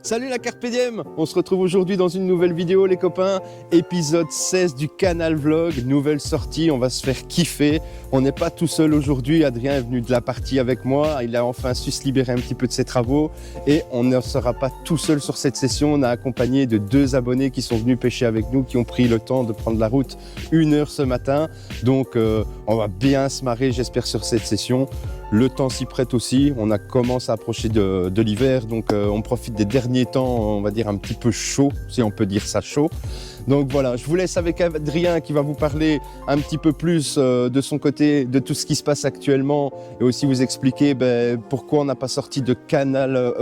Salut la Carpe Diem. On se retrouve aujourd'hui dans une nouvelle vidéo les copains. Épisode 16 du canal vlog, nouvelle sortie, on va se faire kiffer. On n'est pas tout seul aujourd'hui, Adrien est venu de la partie avec moi. Il a enfin su se libérer un petit peu de ses travaux. Et on ne sera pas tout seul sur cette session. On a accompagné de 2 abonnés qui sont venus pêcher avec nous, qui ont pris le temps de prendre la route 1 heure ce matin. Donc on va bien se marrer j'espère sur cette session. Le temps s'y prête aussi, on a commencé à approcher de l'hiver, donc on profite des derniers temps, on va dire un petit peu chaud, si on peut dire ça chaud. Donc voilà, je vous laisse avec Adrien qui va vous parler un petit peu plus de son côté, de tout ce qui se passe actuellement et aussi vous expliquer pourquoi on n'a pas sorti de canal,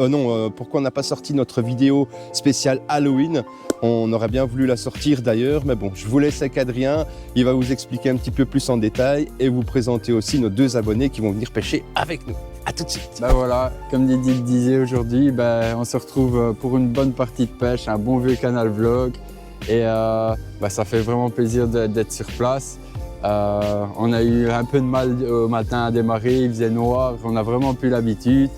pourquoi on n'a pas sorti notre vidéo spéciale Halloween. On aurait bien voulu la sortir d'ailleurs, mais bon, je vous laisse avec Adrien, il va vous expliquer un petit peu plus en détail et vous présenter aussi nos 2 abonnés qui vont venir pêcher avec nous. À tout de suite. Ben voilà, comme Didier le disait aujourd'hui, on se retrouve pour une bonne partie de pêche, un bon vieux canal vlog. Et ça fait vraiment plaisir d'être sur place. On a eu un peu de mal au matin à démarrer, il faisait noir, on n'a vraiment plus l'habitude.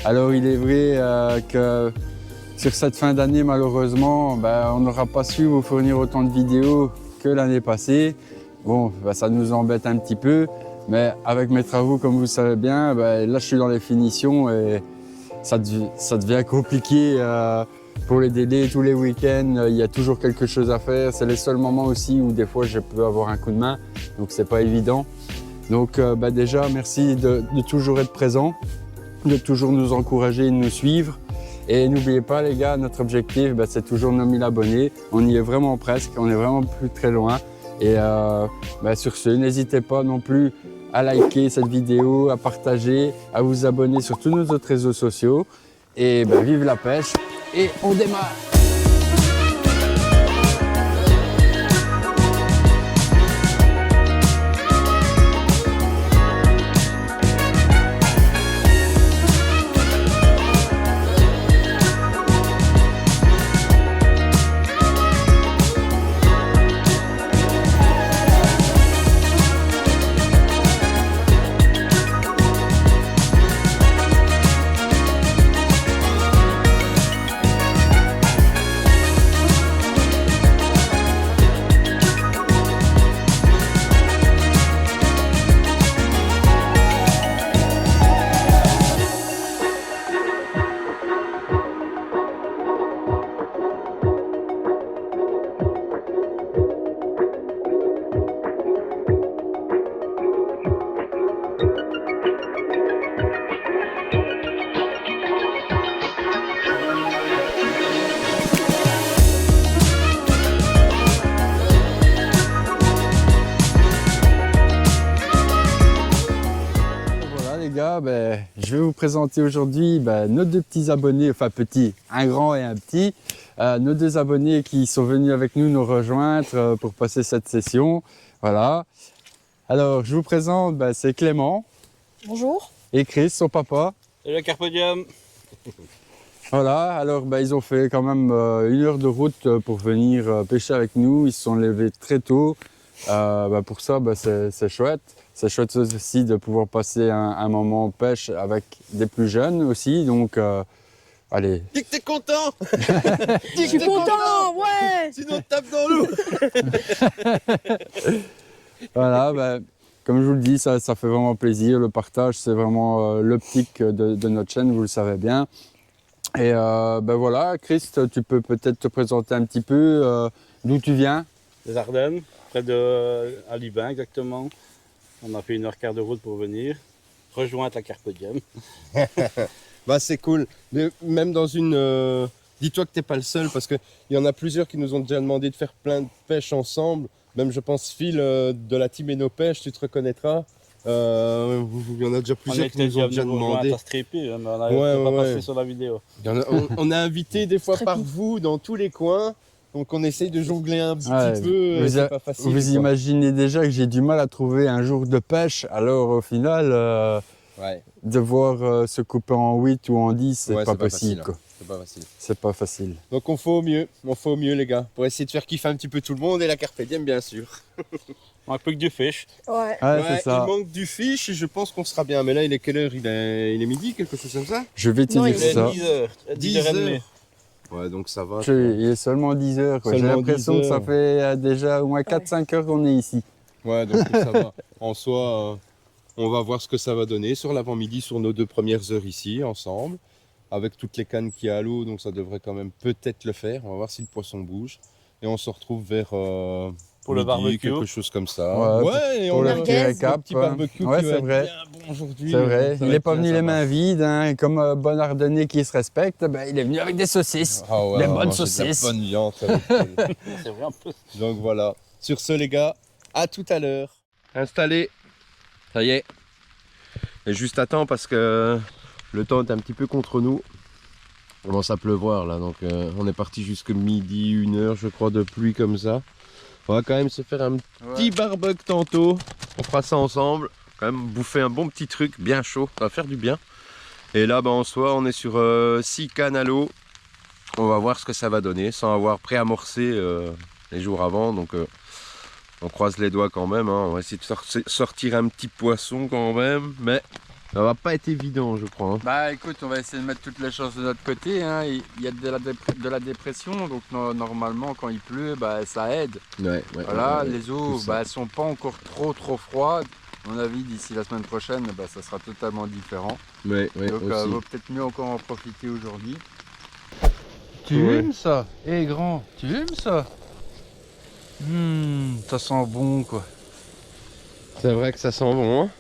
Alors il est vrai que sur cette fin d'année, malheureusement, on n'aura pas su vous fournir autant de vidéos que l'année passée. Bon, ça nous embête un petit peu, mais avec mes travaux, comme vous le savez bien, là je suis dans les finitions et ça devient compliqué. Pour les délais, tous les week-ends, il y a toujours quelque chose à faire. C'est les seuls moments aussi où des fois je peux avoir un coup de main, donc c'est pas évident. Donc déjà, merci de toujours être présent, de toujours nous encourager et de nous suivre. Et n'oubliez pas les gars, notre objectif c'est toujours nos 1000 abonnés. On y est vraiment presque, on est vraiment plus très loin. Et sur ce, n'hésitez pas non plus à liker cette vidéo, à partager, à vous abonner sur tous nos autres réseaux sociaux. Et vive la pêche! Et on démarre. Je vais vous présenter aujourd'hui nos 2 petits abonnés, enfin petits, un grand et un petit, nos 2 abonnés qui sont venus avec nous rejoindre pour passer cette session. Voilà. Alors, je vous présente, c'est Clément. Bonjour. Et Chris, son papa. Salut la Carpe Diem. Voilà, alors ils ont fait quand même 1 heure de route pour venir pêcher avec nous. Ils se sont levés très tôt. Pour ça, c'est chouette. C'est chouette aussi de pouvoir passer un moment pêche avec des plus jeunes aussi, donc allez. Dis que t'es content. Je suis content, ouais. Sinon on te tape dans l'eau. Voilà, comme je vous le dis, ça fait vraiment plaisir. Le partage, c'est vraiment l'optique de notre chaîne, vous le savez bien. Et voilà, Chris, tu peux peut-être te présenter un petit peu d'où tu viens. Des Ardennes, près de Libin exactement. On a fait 1h15 de route pour venir. Rejointe la Carpe Diem. C'est cool. Mais même dans une... Dis-toi que t'es pas le seul parce qu'il y en a plusieurs qui nous ont déjà demandé de faire plein de pêches ensemble. Même je pense Phil de la team Eno Pêche, tu te reconnaîtras. Il y en a déjà plusieurs qui nous ont déjà demandé. Mais on n'avait pas passé sur la vidéo. On a invité des fois par vous dans tous les coins. Donc on essaye de jongler un petit peu, c'est pas facile. Vous imaginez déjà que j'ai du mal à trouver un jour de pêche, alors au final, devoir se couper en 8 ou en 10, c'est pas possible. C'est pas facile. C'est pas facile. Donc on fait au mieux les gars, pour essayer de faire kiffer un petit peu tout le monde et la Carpe Diem bien sûr. Il manque plus que du fish. Ouais. C'est ça. Il manque du fish et je pense qu'on sera bien. Mais là il est quelle heure? Il est midi, quelque chose comme ça? Je vais te dire ça. 10h. 10h30. Ouais, donc ça va. Il est seulement 10 heures. J'ai Seulement l'impression 10 que ça heures. fait déjà au moins 4-5 heures qu'on est ici. Ouais, donc ça va. En soi, on va voir ce que ça va donner sur l'avant-midi, sur nos 2 premières heures ici, ensemble. Avec toutes les cannes qu'il y a à l'eau, donc ça devrait quand même peut-être le faire. On va voir si le poisson bouge. Et on se retrouve vers Pour le midi, barbecue. quelque chose comme ça. Ouais, et pour on le a petit un récap. petit barbecue Ouais, qui va c'est être vrai. bien bon aujourd'hui. C'est vrai. Ça Il va n'est être pas bien venu les sympa. mains vides, hein. Comme un bon Ardennais qui se respecte, ben, il est venu avec des saucisses. Ah ouais, Des on va bonnes manger de la saucisses. bonne viande, ça va être cool. C'est vrai en plus. Donc voilà. Sur ce, les gars, à tout à l'heure. Installé. Ça y est. Et juste à temps parce que le temps est un petit peu contre nous. Il commence à pleuvoir là, donc on est parti jusque midi, 1 heure je crois de pluie comme ça. On va quand même se faire un petit barbecue tantôt. On fera ça ensemble. Quand même bouffer un bon petit truc bien chaud, ça va faire du bien. Et là en soi on est sur 6 cannes à l'eau. On va voir ce que ça va donner sans avoir préamorcé les jours avant. Donc on croise les doigts quand même, hein. On va essayer de sortir un petit poisson quand même, mais ça va pas être évident je crois. Hein. Bah écoute, on va essayer de mettre toutes les chances de notre côté, hein. Il y a de la dépression, donc normalement quand il pleut, bah, ça aide. Ouais, Voilà, ouais, les eaux, tout ça. bah, elles sont pas encore trop froides. À mon avis, d'ici la semaine prochaine, bah, ça sera totalement différent. Ouais, Donc aussi. vaut peut-être mieux encore en profiter aujourd'hui. Tu Ouais. aimes ça? Eh grand, tu aimes ça? Ça sent bon quoi. C'est vrai que ça sent bon. Hein.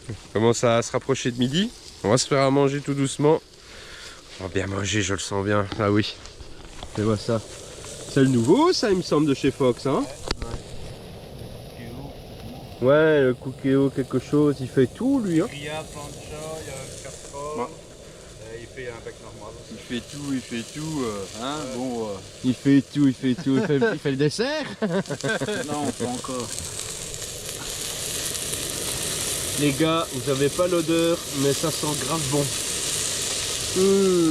On commence à se rapprocher de midi. On va se faire à manger tout doucement. On va bien manger, je le sens bien. Ah oui. C'est moi ça. C'est le nouveau ça il me semble de chez Fox. Hein ouais, le Cookéo quelque chose. Il fait tout lui. Hein. Il y a plancha, il y a une casserole. Il fait un bec normal aussi. Il fait tout. Hein, bon. Il fait tout, il fait tout. Il fait le dessert. Non, pas encore. Les gars, vous avez pas l'odeur, mais ça sent grave bon.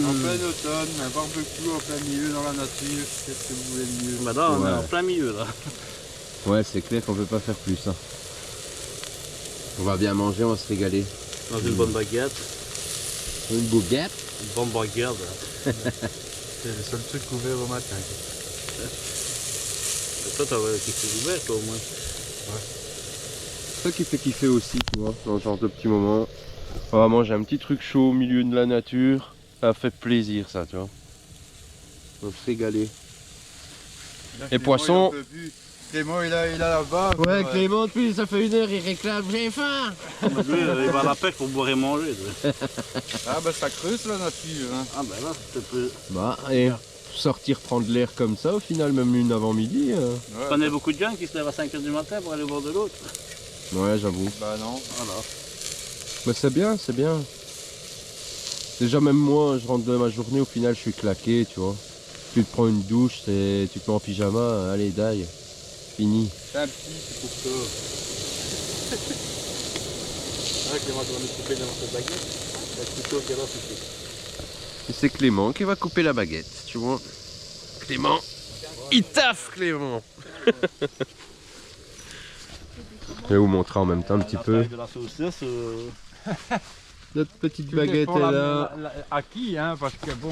En plein automne, un barbecue en plein milieu dans la nature, qu'est-ce que vous voulez de mieux? Maintenant, on est Ouais. en plein milieu là. Ouais, c'est clair qu'on peut pas faire plus. Hein. On va bien manger, on va se régaler. Dans une bonne baguette. Une baguette. Une bonne baguette. C'est le seul truc ouvert au matin. Toi, t'avais quelque chose ouvert toi au moins. C'est ça qui fait kiffer aussi, tu vois, dans ce genre de petits moments. On va manger un petit truc chaud au milieu de la nature. Ça fait plaisir ça, tu vois. On va se régaler. Et poisson. Clément il a la bave. Ouais, Clément, depuis ça fait 1 heure, il réclame, j'ai faim. Lui, il va à la pêche pour boire et manger. Ah bah ça creuse la nature. Hein. Ah ben là, c'est peu. Bah, et sortir prendre l'air comme ça, au final, même une avant-midi. Je connais beaucoup de gens qui se lèvent à 5 h du matin pour aller au bord de l'autre. Ouais, j'avoue. Bah non. Voilà. Mais c'est bien, c'est bien. Déjà, même moi, je rentre de ma journée, au final, je suis claqué, tu vois. Tu te prends une douche, tu te mets en pyjama, allez, die. Fini. C'est un petit, c'est pour ça. Ah, Clément, tu vas nous couper dans cette baguette. Le couteau qui est là, c'est tout. Et c'est Clément qui va couper la baguette, tu vois. Clément, il taffe, Clément. Je vais vous montrer en même temps un petit peu. De la saucisse. Notre petite baguette est là. À qui, hein, parce que bon...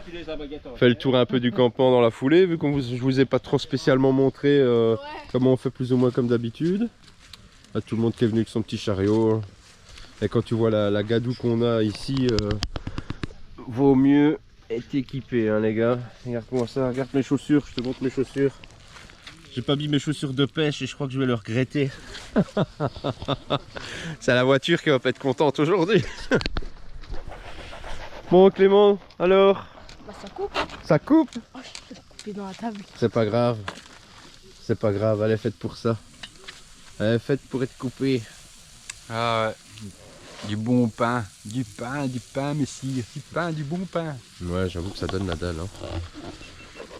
Tu laisses la baguette. Fait le tour un peu du campement dans la foulée, vu que je vous ai pas trop spécialement montré comment on fait plus ou moins comme d'habitude. Là, tout le monde qui est venu avec son petit chariot. Et quand tu vois la gadoue qu'on a ici, vaut mieux être équipé, hein, les gars. Regarde-moi ça, regarde mes chaussures, je te montre mes chaussures. J'ai pas mis mes chaussures de pêche et je crois que je vais le regretter. C'est la voiture qui va pas être contente aujourd'hui. Bon Clément, alors? Bah ça coupe. Ça coupe? Oh, je vais couper dans la table. C'est pas grave. C'est pas grave, elle est faite pour ça. Elle est faite pour être coupée. Ah ouais. Du bon pain, messire, du bon pain. Ouais, j'avoue que ça donne la dalle. Hein.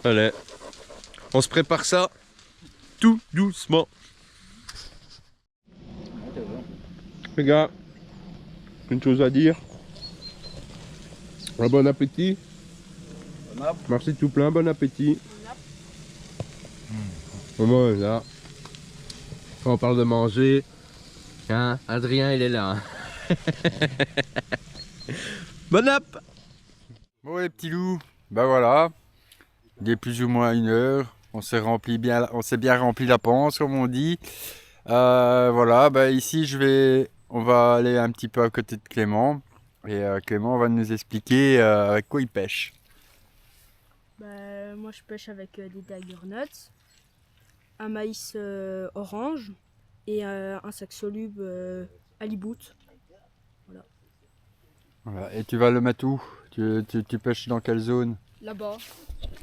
Allez, on se prépare ça tout doucement. Les gars, une chose à dire. Un bon appétit. Merci tout plein, bon appétit. Bon, là. Quand on parle de manger, hein, Adrien il est là. Hein. Bon app. Bon les petits loups, bah voilà, Il est plus ou moins 1 heure. On s'est bien rempli la panse, comme on dit. Voilà, bah ici on va aller un petit peu à côté de Clément. Et Clément va nous expliquer avec quoi il pêche. Bah, moi, je pêche avec des Tiger Nuts, un maïs orange et un sac soluble Halibut. Voilà. Et tu vas le mettre où? Tu pêches dans quelle zone? Là-bas,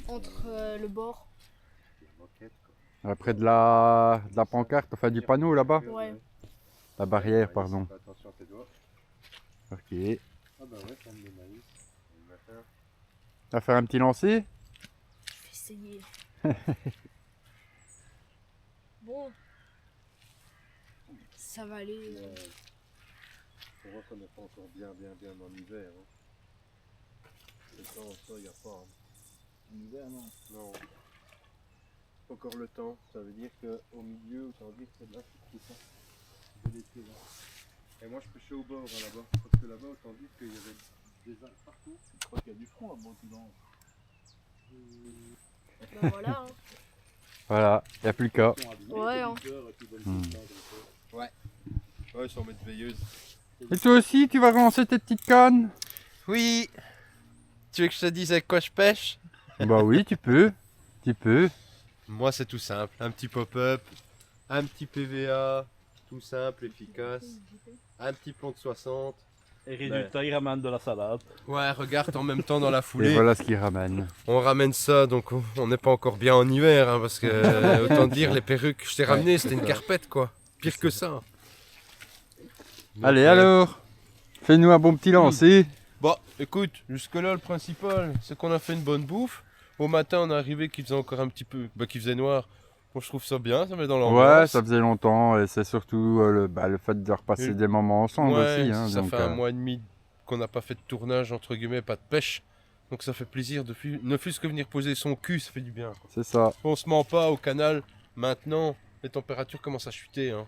entre le bord. Près de la pancarte, enfin du panneau là-bas? Ouais. La barrière, pardon. Attention à tes doigts. Ok. Ah bah ouais, comme le maïs. Le matin. Tu vas faire un petit lancer? Je vais essayer. Bon. Ça va aller. On voit qu'on n'est pas encore bien en hiver. Hein. Le temps, ça, il n'y a pas. Hein. En hiver, non. Non. Encore le temps, ça veut dire qu'au milieu, autant dire que c'est de là, c'est ça. De l'été, là. Et moi, je pêchais au bord, hein, là-bas. Parce que là-bas, autant dire qu'il y avait des algues partout. Je crois qu'il y a du front à Montilan. Ben voilà. Hein. Voilà, il n'y a plus le cas. Ouais. Hein. Ouais, ils sont en mode veilleuse. Et toi aussi, tu vas relancer tes petites cannes? Oui. Tu veux que je te dise avec quoi je pêche? Bah oui, tu peux. Tu peux. Moi, c'est tout simple. Un petit pop-up, un petit PVA, tout simple, efficace. Un petit plomb de 60. Et résultat, il ramène de la salade. Ouais, regarde en même temps dans la Et foulée. voilà ce qu'il ramène. On ramène ça, donc on n'est pas encore bien en hiver, hein, parce que autant dire, les perruques que je t'ai ramenées, c'était une carpette, quoi. Pire que ça. Donc, Allez, alors, fais-nous un bon petit lancer. Bon, écoute, jusque-là, le principal, c'est qu'on a fait une bonne bouffe. Au matin, on est arrivé qu'il faisait encore un petit peu, qu'il faisait noir. Bon, je trouve ça bien, ça met dans l'ambiance. Ouais, ça faisait longtemps et c'est surtout le fait de repasser des moments ensemble Ouais, aussi. Hein, ça donc, fait 1 mois et demi qu'on n'a pas fait de tournage, entre guillemets, pas de pêche. Donc ça fait plaisir, ne fût-ce que venir poser son cul, ça fait du bien. Quoi. c'est ça. On se ment pas au canal, maintenant, les températures commencent à chuter. Hein.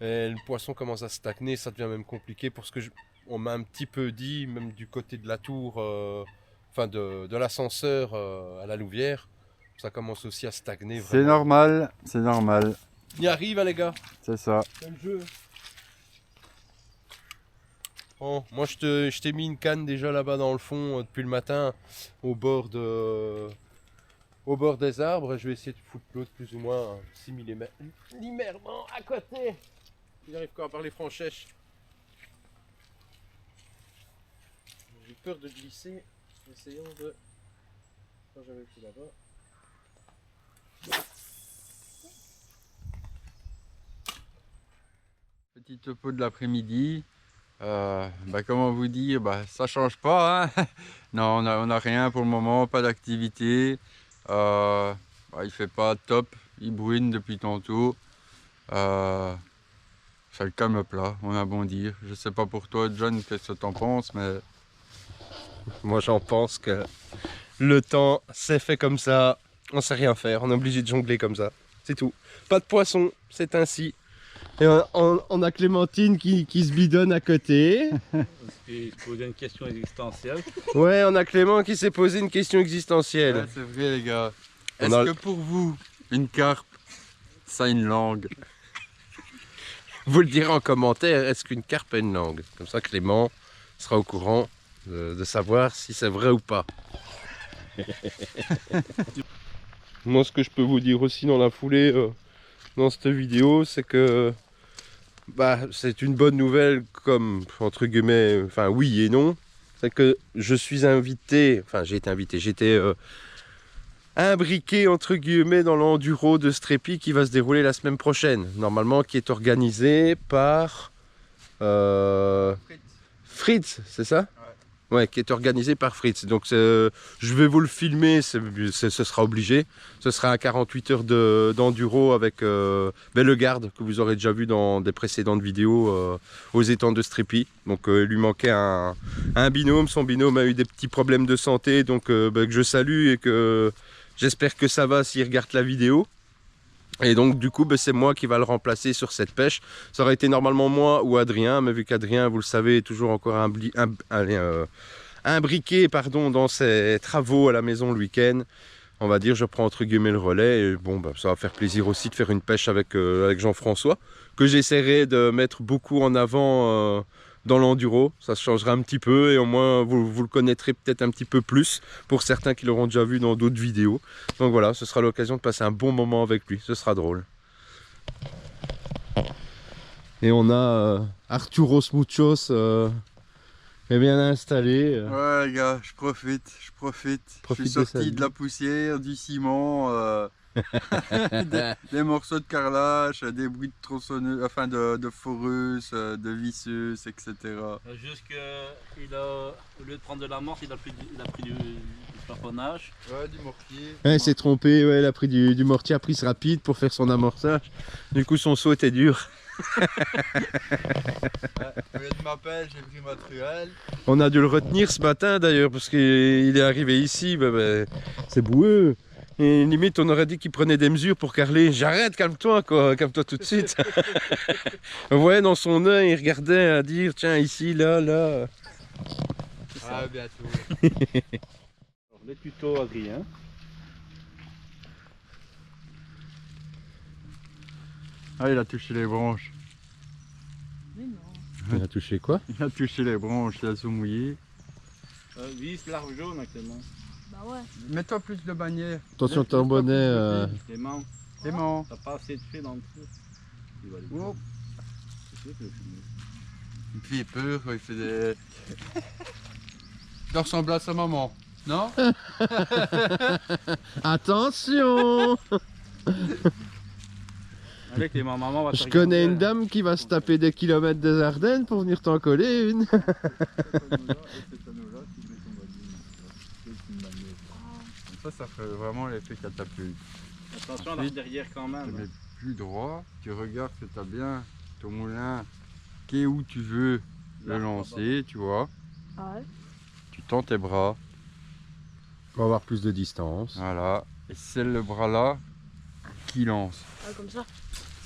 Et le poisson commence à stagner, ça devient même compliqué pour ce que on m'a un petit peu dit, même du côté de la tour, enfin de l'ascenseur à la Louvière, ça commence aussi à stagner. C'est normal, c'est normal. On y arrive, hein, les gars. C'est ça. C'est le jeu. Bon, moi je t'ai mis une canne déjà là-bas dans le fond depuis le matin au bord des arbres. Je vais essayer de foutre l'autre plus ou moins à 6 mm. Limerement à côté. J'arrive quand à parler franchèche. J'ai peur de glisser. Essayons de... Quand j'avais pris là-bas. Petit topo de l'après-midi. Comment vous dire, ça change pas. Hein. Non, on a rien pour le moment, pas d'activité. Il fait pas top, il bruine depuis tantôt. C'est le calme plat, on a bon dire. Je sais pas pour toi, John, qu'est-ce que t'en penses, mais Moi j'en pense que le temps c'est fait comme ça. On sait rien faire, on est obligé de jongler comme ça. C'est tout. Pas de poisson, c'est ainsi. Et on a Clémentine qui se bidonne à côté. Et poser une question existentielle. Ouais, on a Clément qui s'est posé une question existentielle. ouais, c'est vrai les gars. On Est-ce a- que pour vous, une carpe, ça a une langue? Vous le direz en commentaire, est-ce qu'une carpe a une langue? Comme ça Clément sera au courant de savoir si c'est vrai ou pas. Moi ce que je peux vous dire aussi dans la foulée, dans cette vidéo, c'est que c'est une bonne nouvelle comme, entre guillemets, enfin oui et non. C'est que je suis invité, enfin j'ai été invité, j'étais imbriqué entre guillemets dans l'enduro de Strépy qui va se dérouler la semaine prochaine. Normalement qui est organisé par Fritz, c'est ça? Ouais, qui est organisé par Fritz. Donc je vais vous le filmer, ce sera obligé. Ce sera un 48 heures d'enduro avec Bellegarde, que vous aurez déjà vu dans des précédentes vidéos aux étangs de Strépy. Donc il lui manquait un binôme. Son binôme a eu des petits problèmes de santé, donc que je salue et que j'espère que ça va s'il regarde la vidéo. Et donc du coup c'est moi qui va le remplacer sur cette pêche. Ça aurait été normalement moi ou Adrien, mais vu qu'Adrien, vous le savez, est toujours encore imbriqué dans ses travaux à la maison le week-end, on va dire, je prends entre guillemets le relais. Et bon, bah, ça va faire plaisir aussi de faire une pêche avec Jean-François, que j'essaierai de mettre beaucoup en avant dans l'enduro. Ça se changera un petit peu et au moins vous le connaîtrez peut-être un petit peu plus pour certains qui l'auront déjà vu dans d'autres vidéos. Donc voilà, ce sera l'occasion de passer un bon moment avec lui, ce sera drôle. Et on a Arturos Muchos est bien installé. Ouais les gars, je profite. Je suis sorti de la poussière, du ciment, des morceaux de carrelage, des bruits de tronçonneuse, enfin de foreuse, de visseuse, etc. Juste qu'il a, au lieu de prendre de la morse, il a pris du plafonnage. Ouais, du mortier. Ouais, il s'est trompé, ouais, il a pris du mortier à prise rapide pour faire son amorçage. Du coup, son saut était dur. Au lieu de ma pelle, j'ai pris ma truelle. On a dû le retenir ce matin d'ailleurs, parce qu'il est arrivé ici, c'est boueux. Et limite, on aurait dit qu'il prenait des mesures pour carreler. J'arrête, calme-toi, quoi, calme-toi tout de suite. Ouais, dans son œil, il regardait à dire, tiens, ici, là, là. Ah, bientôt. Alors, les tutos Adrien. Ah, il a touché les branches. Mais non. Il a touché quoi? Il a touché les branches, il a tout mouillé. Vise l'arbre jaune actuellement. Bah ouais. Mets-toi plus de bannière. Attention, ton bonnet. Clément, Clément. t'as pas assez de fil dans le trou. Il va aller. Oh. C'est sûr que le filmer. Il me fait peur, il fait des... Il ressemble à sa maman, non? Attention! Allez Clément, maman va te Je connais regarder. une dame qui va se taper des kilomètres des Ardennes pour venir t'en coller une. Ça fait vraiment l'effet catapulte. Attention à la Ensuite, derrière quand Tu même. mets plus droit, tu regardes que tu as bien ton moulin qui est où tu veux le Là, lancer, tu vois. Ah ouais. Tu tends tes bras, Pour avoir plus de distance. voilà. Et c'est le bras là qui lance. Ah, comme ça.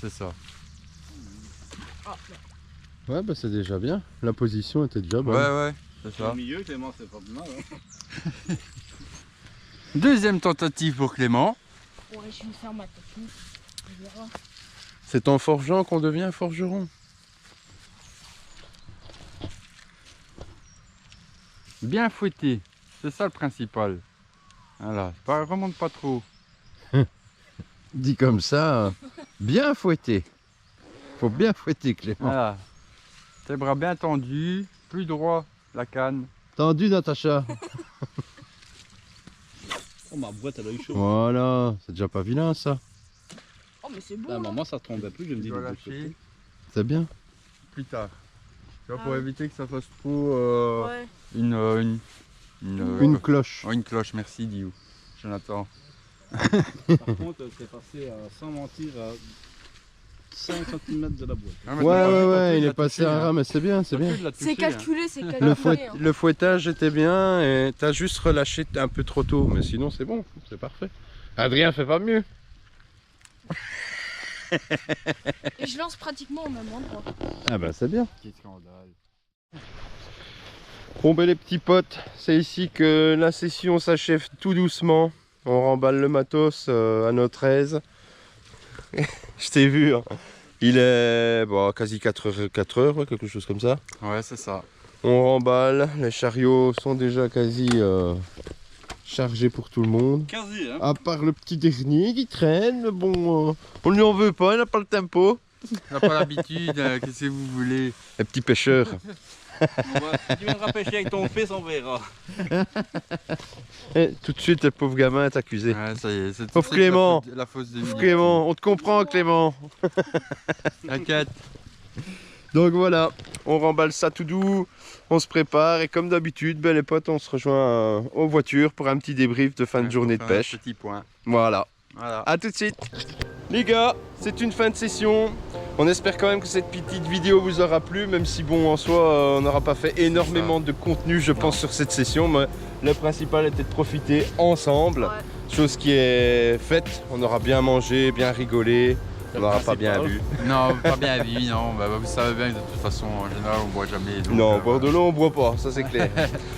C'est ça. Ah, Ouais, bah c'est déjà bien. La position était déjà bonne. Ouais, c'est Au ça. milieu Clément, c'est pas plus mal. Hein. Deuxième tentative pour Clément. ouais, je vais faire ma technique. On verra. C'est en forgeant qu'on devient forgeron. Bien fouetté, c'est ça le principal. Voilà, remonte pas trop. Dit comme ça, bien fouetté. Faut bien fouetter, Clément. Voilà. Tes bras bien tendus, plus droit la canne. Tendu, Natacha. Oh ma boîte elle a eu chaud. Voilà, c'est déjà pas vilain ça. Oh, mais c'est beau. À un hein. moment ça tombait plus, je me Tu dis dois de lâcher C'est bien. plus tard. Tu vois, Ah pour oui. éviter que ça fasse trop Ouais. une Une cloche. oh, une cloche, merci Diou. Jonathan. Par contre, c'est passé sans mentir à 5 cm de la boîte. Ah, mais Ouais, t'as ouais, vu, ouais, il il est a passé touché, à hein. ras, mais c'est bien, c'est T'as bien. vu, il l'a C'est touché, hein. calculé, c'est calculé. hein. Le fouettage était bien et t'as juste relâché un peu trop tôt, mais sinon c'est bon, c'est parfait. Adrien fait pas mieux. Et je lance pratiquement au même endroit. Ah bah c'est bien. Quel scandale. Bon ben les petits potes, c'est ici que la session s'achève tout doucement. On remballe le matos à notre aise. Je t'ai vu, hein. Il est bon, quasi 4 heures, ouais, quelque chose comme ça. Ouais, c'est ça. On remballe, les chariots sont déjà quasi chargés pour tout le monde. Quasi, hein. À part le petit dernier qui traîne, mais bon, on lui en veut pas, il n'a pas le tempo. Il n'a pas l'habitude, qu'est-ce que vous voulez? Les petits pêcheurs. Si tu viendras pêcher avec ton fils, on verra. Et tout de suite, le pauvre gamin est accusé. Ouais, ça y est, c'est Pauvre Clément. la fausse de Pauvre Clément, on te comprend Clément. T'inquiète. Donc voilà, on remballe ça tout doux, on se prépare et comme d'habitude, ben, les potes, on se rejoint aux voitures pour un petit débrief de fin de journée de pêche. Petit point. Voilà, Voilà. à tout de suite. Les gars, c'est une fin de session. On espère quand même que cette petite vidéo vous aura plu, même si bon, en soi, on n'aura pas fait énormément de contenu, je pense, sur cette session. Mais le principal était de profiter ensemble. Ouais. Chose qui est faite, on aura bien mangé, bien rigolé. On n'aura pas bien principal. bu. Non, pas bien vu, non. Bah, vous savez bien que de toute façon, en général, on boit jamais. Donc, Non, boire voilà. de l'eau, on boit pas, ça c'est clair.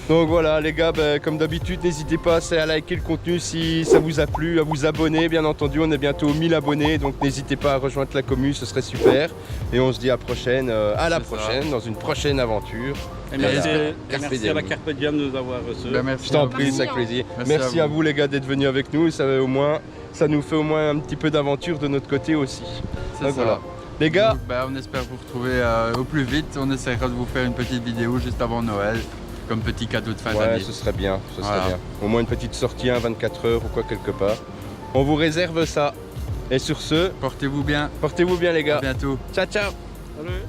Donc voilà, les gars, comme d'habitude, n'hésitez pas à liker le contenu si ça vous a plu, à vous abonner. Bien entendu, on est bientôt aux 1000 abonnés, donc n'hésitez pas à rejoindre la commu, ce serait super. Et on se dit à la prochaine, C'est ça. dans une prochaine aventure. Et merci, Carpe merci à la diem. Carpe Diem de nous avoir reçus. Bah, merci Je t'en à prie, vous. c'est avec plaisir. Merci Merci à à vous. vous les gars d'être venus avec nous, ça nous fait au moins un petit peu d'aventure de notre côté aussi. C'est Donc ça. voilà. Les gars, Donc, bah, on espère vous retrouver au plus vite. On essaiera de vous faire une petite vidéo juste avant Noël, comme petit cadeau de fin ouais, d'année. ce serait bien, Voilà. Au moins une petite sortie, 24 heures ou quoi quelque part. On vous réserve ça. Et sur ce, Portez-vous bien. portez-vous bien les À gars. bientôt. Ciao ciao. Salut.